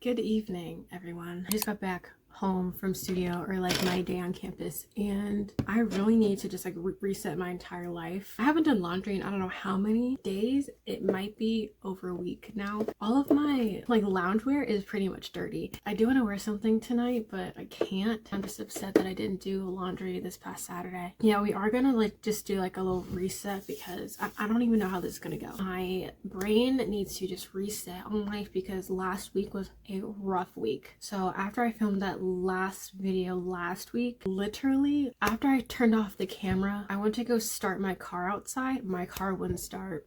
Good evening, everyone. I just got back home from studio, or like my day on campus, and I really need to just like reset my entire life. I haven't done laundry in I don't know how many days. It might be over a week now. All of my like loungewear is pretty much dirty. I do want to wear something tonight, but I can't. I'm just upset that I didn't do laundry this past Saturday. Yeah, we are gonna like just do like a little reset because I don't even know how this is gonna go. My brain needs to just reset on life because last week was a rough week. So after I filmed that last video last week, literally after I turned off the camera, I went to go start my car outside. My car wouldn't start.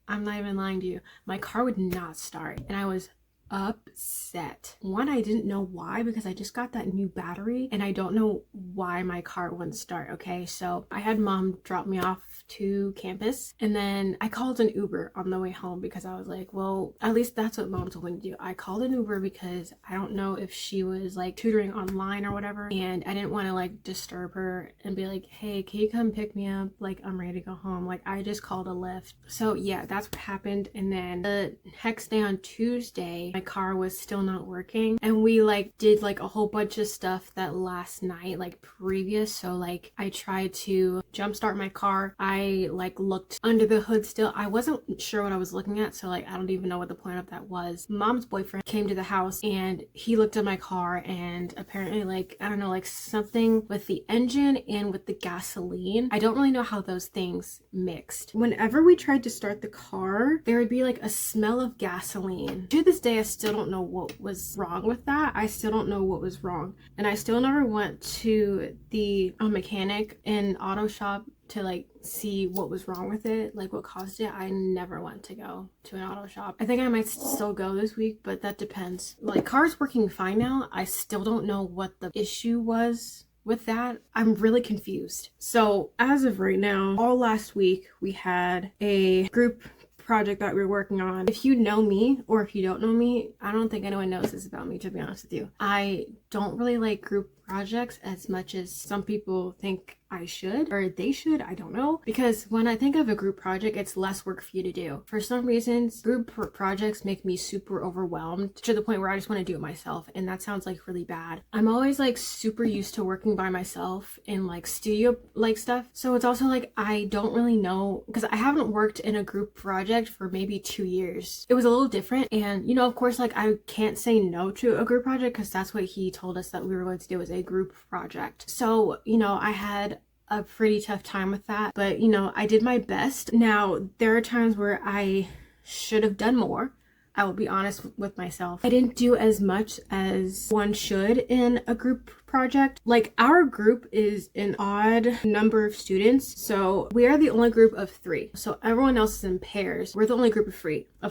I'm not even lying to you. My car would not start, and I was upset. One, I didn't know why, because I just got that new battery and I don't know why my car wouldn't start. Okay, so I had mom drop me off to campus, and then I called an Uber on the way home because I was like, well, at least that's what mom told me to do. I called an Uber because I don't know if she was like tutoring online or whatever, and I didn't want to like disturb her and be like, hey, can you come pick me up? Like, I'm ready to go home. Like, I just called a Lyft. So yeah, that's what happened. And then the next day on Tuesday, my car was still not working, and we like did like a whole bunch of stuff that last night like previous. So like I tried to jumpstart my car. I like looked under the hood still. I wasn't sure what I was looking at, so like I don't even know what the point of that was. Mom's boyfriend came to the house and he looked at my car, and apparently like I don't know, like something with the engine and with the gasoline, I don't really know how those things mixed. Whenever we tried to start the car, there would be like a smell of gasoline. To this day, I still don't know what was wrong with that. I still don't know what was wrong, and I still never went to the mechanic in auto shop to like see what was wrong with it, like what caused it. I never went to go to an auto shop. I think I might still go this week, but that depends. Like, car's working fine now. I still don't know what the issue was with that. I'm really confused. So as of right now, all last week we had a group project that we're working on. If you know me, or if you don't know me, I don't think anyone knows this about me, to be honest with you. I don't really like group projects as much as some people think I should, or they should, I don't know. Because when I think of a group project, it's less work for you to do. For some reasons, group projects make me super overwhelmed to the point where I just want to do it myself, and that sounds like really bad. I'm always like super used to working by myself in like studio like stuff, so it's also like I don't really know, because I haven't worked in a group project for maybe 2 years. It was a little different, and you know, of course, like I can't say no to a group project because that's what he told us that we were going to do, as a group project. So you know, I had a pretty tough time with that, but you know, I did my best. Now there are times where I should have done more. I will be honest with myself. I didn't do as much as one should in a group project. Like, our group is an odd number of students, so we are the only group of 3. So everyone else is in pairs. We're the only group of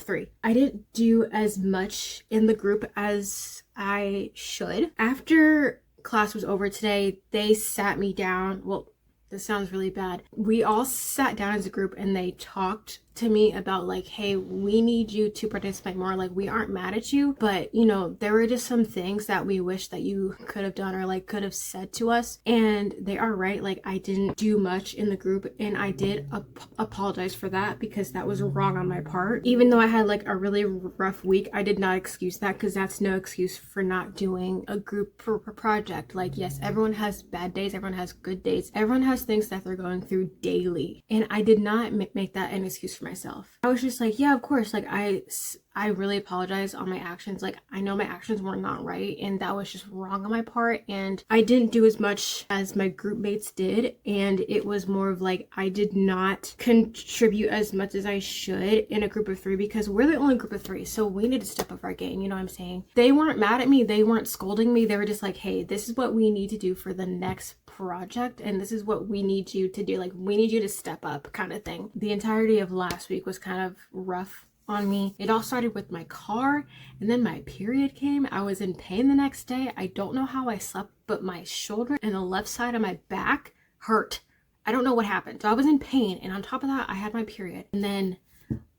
3. I didn't do as much in the group as I should. After class was over today, they sat me down. Well, this sounds really bad. We all sat down as a group and they talked to me about like, hey, we need you to participate more. Like, we aren't mad at you, but you know, there were just some things that we wish that you could have done or like could have said to us. And they are right. Like, I didn't do much in the group, and I did apologize for that because that was wrong on my part. Even though I had like a really rough week, I did not excuse that, because that's no excuse for not doing a group project. Like, yes, everyone has bad days, everyone has good days, everyone has things that they're going through daily, and I did not make that an excuse for myself. I was just like, yeah, of course, like I really apologize on my actions. Like, I know my actions were not right, and that was just wrong on my part, and I didn't do as much as my group mates did, and it was more of like I did not contribute as much as I should in a group of 3, because we're the only group of 3, so we need to step up our game, you know what I'm saying? They weren't mad at me, they weren't scolding me, they were just like, hey, this is what we need to do for the next project, and this is what we need you to do. Like, we need you to step up, kind of thing. The entirety of last week was kind of rough on me. It all started with my car, and then my period came. I was in pain the next day. I don't know how I slept, but my shoulder and the left side of my back hurt. I don't know what happened. So I was in pain, and on top of that, I had my period. And then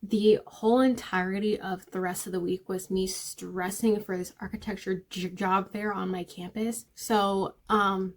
the whole entirety of the rest of the week was me stressing for this architecture job fair on my campus. So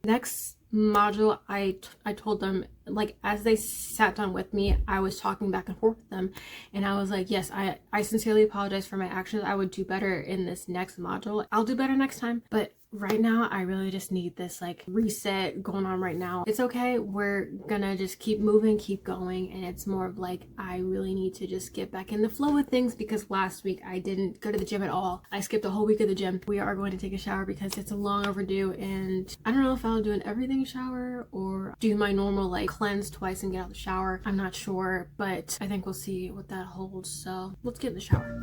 next module, I told them, like, as they sat down with me, I was talking back and forth with them, and I was like, yes, I sincerely apologize for my actions. I would do better in this next module. I'll do better next time, but right now I really just need this like reset going on right now. It's okay, we're gonna just keep moving, keep going, and it's more of like I really need to just get back in the flow of things, because last week I didn't go to the gym at all. I skipped a whole week of the gym. We are going to take a shower because it's a long overdue, and I don't know if I'll do an everything shower or do my normal like cleanse twice and get out the shower. I'm not sure, but I think we'll see what that holds. So let's get in the shower.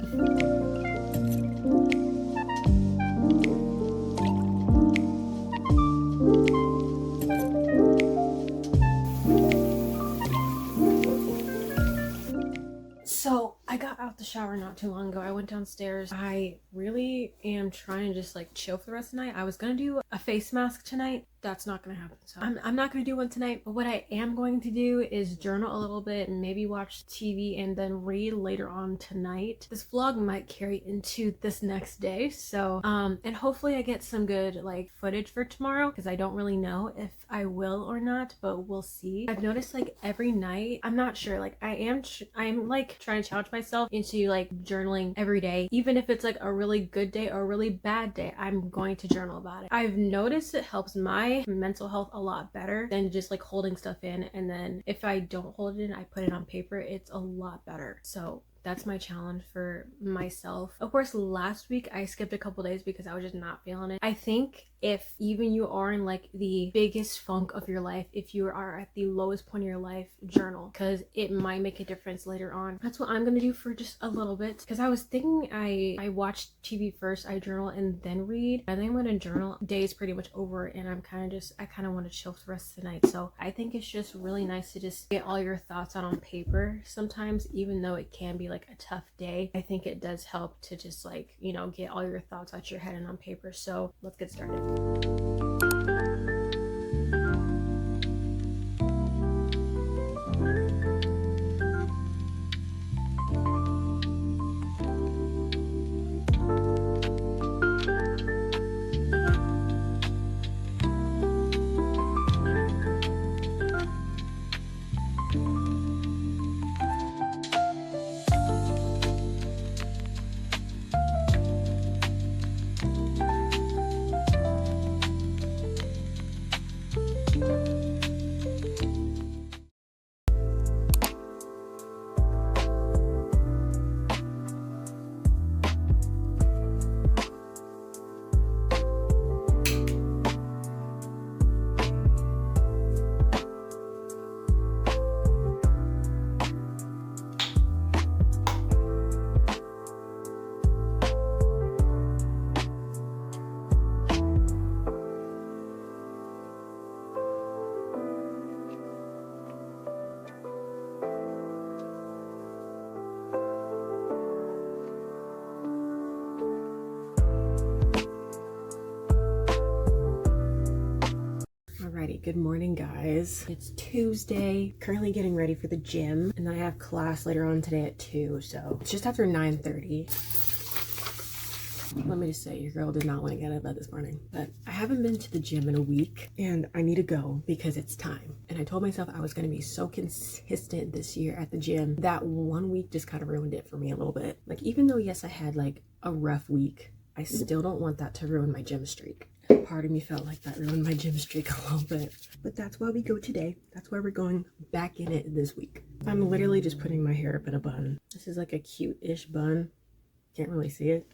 So I got out the shower not too long ago. I went downstairs. I really am trying to just like chill for the rest of the night. I was gonna do a face mask tonight. That's not gonna happen. So I'm not gonna do one tonight, but what I am going to do is journal a little bit and maybe watch TV and then read later on tonight. This vlog might carry into this next day. So and hopefully I get some good like footage for tomorrow, because I don't really know if I will or not, but we'll see. I've noticed like every night, I'm not sure, like I'm like trying to challenge myself into like journaling every day. Even if it's like a really good day or a really bad day, I'm going to journal about it. I've noticed it helps my mental health a lot better than just like holding stuff in, and then if I don't hold it in, I put it on paper. It's a lot better. So that's my challenge for myself. Of course, last week I skipped a couple days because I was just not feeling it. I think if even you are in like the biggest funk of your life, if you are at the lowest point of your life, journal, because it might make a difference later on. That's what I'm gonna do for just a little bit, because I was thinking I watch TV first, I journal, and then read. I think I'm gonna journal. Day is pretty much over, and I kind of want to chill for the rest of the night. So I think it's just really nice to just get all your thoughts out on paper sometimes, even though it can be like a tough day. I think it does help to just like, you know, get all your thoughts out your head and on paper. So let's get started. Alrighty, good morning guys. It's Tuesday, currently getting ready for the gym, and then I have class later on today at 2, so it's just after 9:30. Let me just say, your girl did not want to get out of bed this morning, but I haven't been to the gym in a week and I need to go because it's time. And I told myself I was going to be so consistent this year at the gym. That 1 week just kind of ruined it for me a little bit. Like, even though yes, I had like a rough week, I still don't want that to ruin my gym streak. Part of me felt like that ruined my gym streak a little bit, but that's why we go today. That's why we're going back in it this week. I'm literally just putting my hair up in a bun. This is like a cute-ish bun. Can't really see it.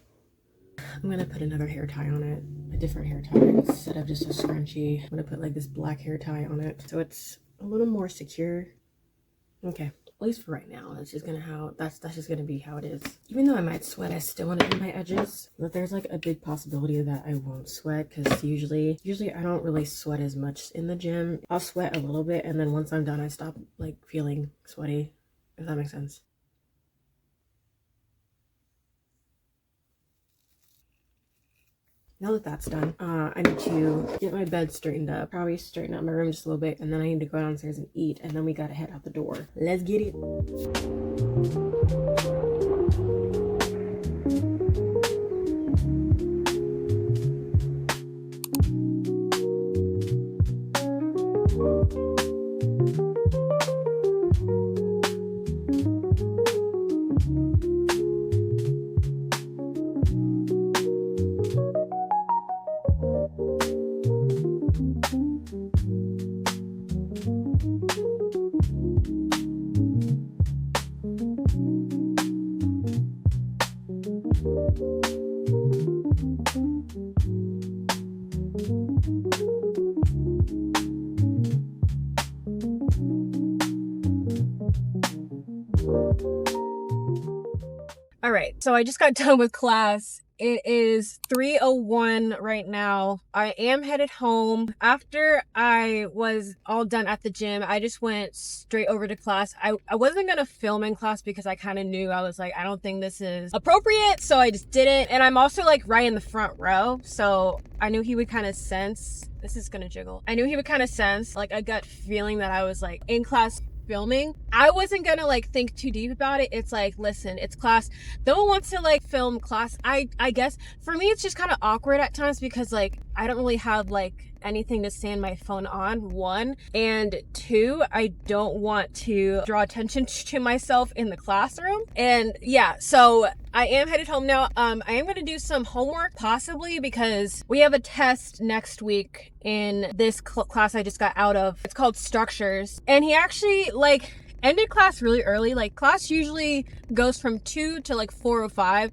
I'm gonna put another hair tie on it, a different hair tie instead of just a scrunchie. I'm gonna put like this black hair tie on it so it's a little more secure. Okay, at least for right now. That's just gonna be how it is. Even though I might sweat, I still want to do my edges. But there's like a big possibility that I won't sweat, because usually I don't really sweat as much in the gym. I'll sweat a little bit, and then once I'm done, I stop like feeling sweaty, if that makes sense. Now that that's done, I need to get my bed straightened up, probably straighten up my room just a little bit, and then I need to go downstairs and eat, and then we gotta head out the door. Let's get it. All right, so I just got done with class. It is 3:01 right now. I am headed home. After I was all done at the gym, I just went straight over to class. I wasn't gonna film in class because I kind of knew, I was like, I don't think this is appropriate, so I just didn't. And I'm also like right in the front row, so I knew he would kind of sense, this is gonna jiggle. I knew he would kind of sense like a gut feeling that I was like in class filming. I wasn't gonna like think too deep about it. It's like, listen, it's class. No one wants to like film class. I guess for me it's just kind of awkward at times because like I don't really have like anything to stand my phone on, one, and two, I don't want to draw attention to myself in the classroom. And yeah, so I am headed home now. I am going to do some homework possibly because we have a test next week in this class I just got out of. It's called structures, and he actually like ended class really early. Like class usually goes from 2 to like 4:05.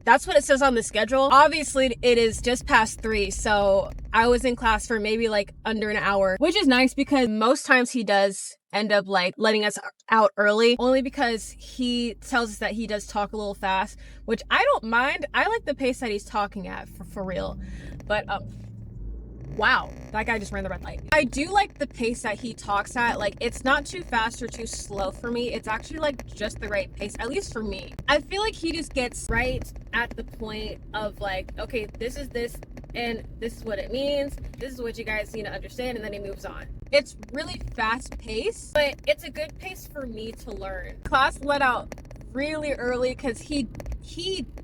That's what it says on the schedule. Obviously it is just past 3, so I was in class for maybe like under an hour, which is nice because most times he does end up like letting us out early, only because he tells us that he does talk a little fast, which I don't mind. I like the pace that he's talking at for real. But wow, that guy just ran the red light. I do like the pace that he talks at. Like, it's not too fast or too slow for me. It's actually like just the right pace, at least for me. I feel like he just gets right at the point of like, okay, this is this and this is what it means. This is what you guys need to understand, and then he moves on. It's really fast paced, but it's a good pace for me to learn. Class let out really early because he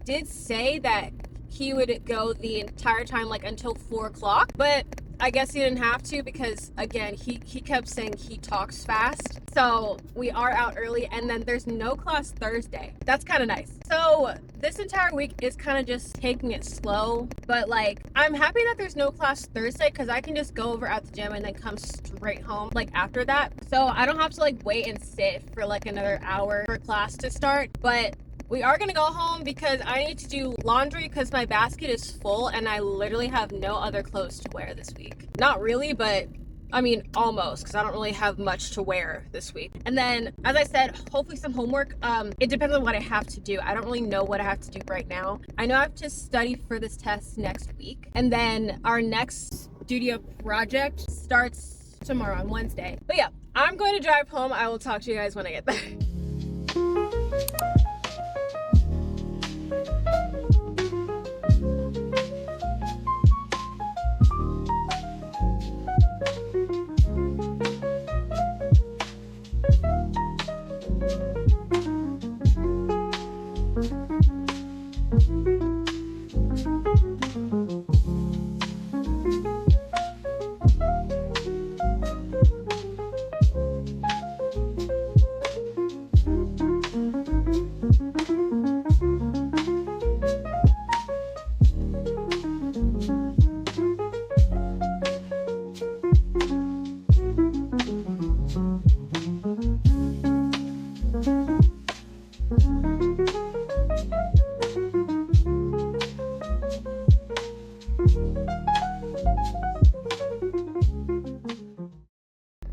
did say that he would go the entire time, like until 4 o'clock, but I guess he didn't have to because again, he kept saying he talks fast. So we are out early, and then there's no class Thursday. That's kind of nice. So this entire week is kind of just taking it slow, but like I'm happy that there's no class Thursday because I can just go over at the gym and then come straight home like after that. So I don't have to like wait and sit for like another hour for class to start. But we are gonna go home because I need to do laundry because my basket is full and I literally have no other clothes to wear this week. Not really, but I mean almost, because I don't really have much to wear this week. And then, as I said, hopefully some homework. It depends on what I have to do. I don't really know what I have to do right now. I know I have to study for this test next week, and then our next studio project starts tomorrow on Wednesday. But yeah, I'm going to drive home. I will talk to you guys when I get there.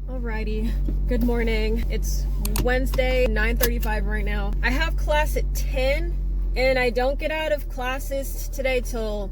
Alrighty, good morning. It's Wednesday, 9:35 right now. I have class at 10 and I don't get out of classes today till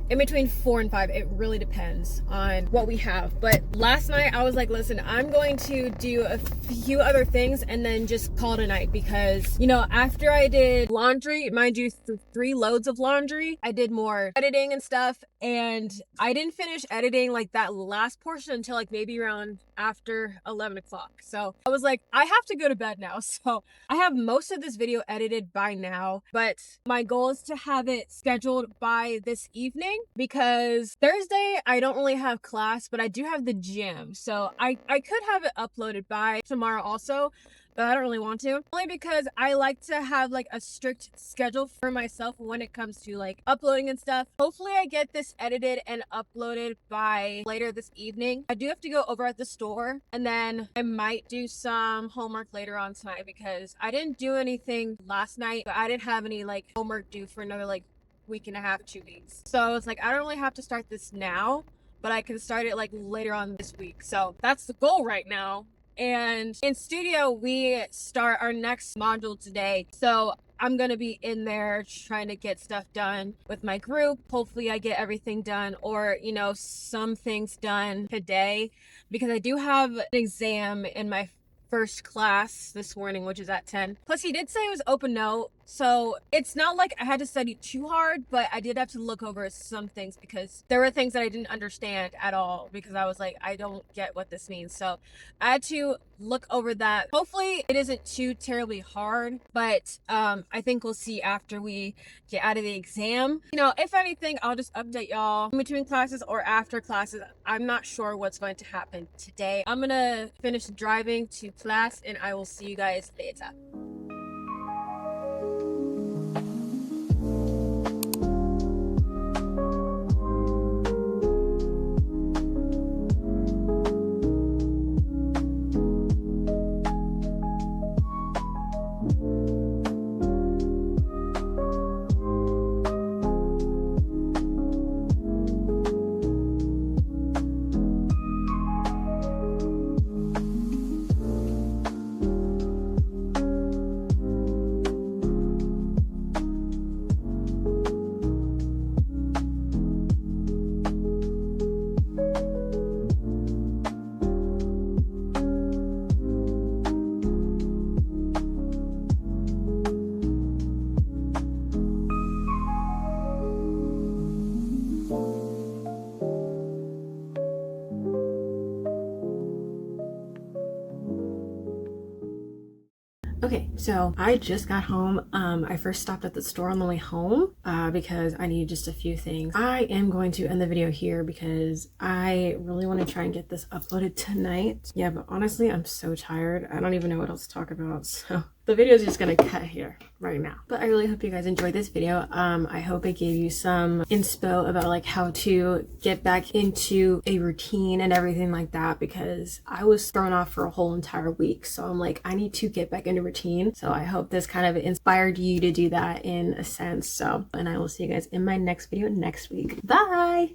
in between 4 and 5. It really depends on what we have. But last night I was like, listen, I'm going to do a few other things and then just call it a night because, you know, after I did laundry, mind you, 3 loads of laundry, I did more editing and stuff, and I didn't finish editing like that last portion until like maybe around after 11 o'clock. So I was like, I have to go to bed now. So I have most of this video edited by now, but my goal is to have it scheduled by this evening because Thursday I don't really have class, but I do have the gym. So I could have it uploaded by tomorrow also, but I don't really want to, only because I like to have like a strict schedule for myself when it comes to like uploading and stuff. Hopefully I get this edited and uploaded by later this evening. I do have to go over at the store, and then I might do some homework later on tonight because I didn't do anything last night, but I didn't have any like homework due for another like week and a half, 2 weeks. So it's like I don't really have to start this now, but I can start it like later on this week. So that's the goal right now. And in studio, we start our next module today. So I'm going to be in there trying to get stuff done with my group. Hopefully I get everything done, or, you know, some things done today, because I do have an exam in my first class this morning, which is at 10. Plus he did say it was open note, so it's not like I had to study too hard, but I did have to look over some things because there were things that I didn't understand at all, because I was like, I don't get what this means. So I had to look over that. Hopefully it isn't too terribly hard, but I think we'll see after we get out of the exam. You know, if anything, I'll just update y'all in between classes or after classes. I'm not sure what's going to happen today. I'm gonna finish driving to class and I will see you guys later. Okay, so I just got home. I first stopped at the store on the way home because I needed just a few things. I am going to end the video here because I really want to try and get this uploaded tonight. Yeah, but honestly, I'm so tired. I don't even know what else to talk about, so the video is just gonna cut here right now. But I really hope you guys enjoyed this video. I hope it gave you some inspo about like how to get back into a routine and everything like that, because I was thrown off for a whole entire week. So I'm like, I need to get back into routine. So I hope this kind of inspired you to do that in a sense. So, and I will see you guys in my next video next week. Bye!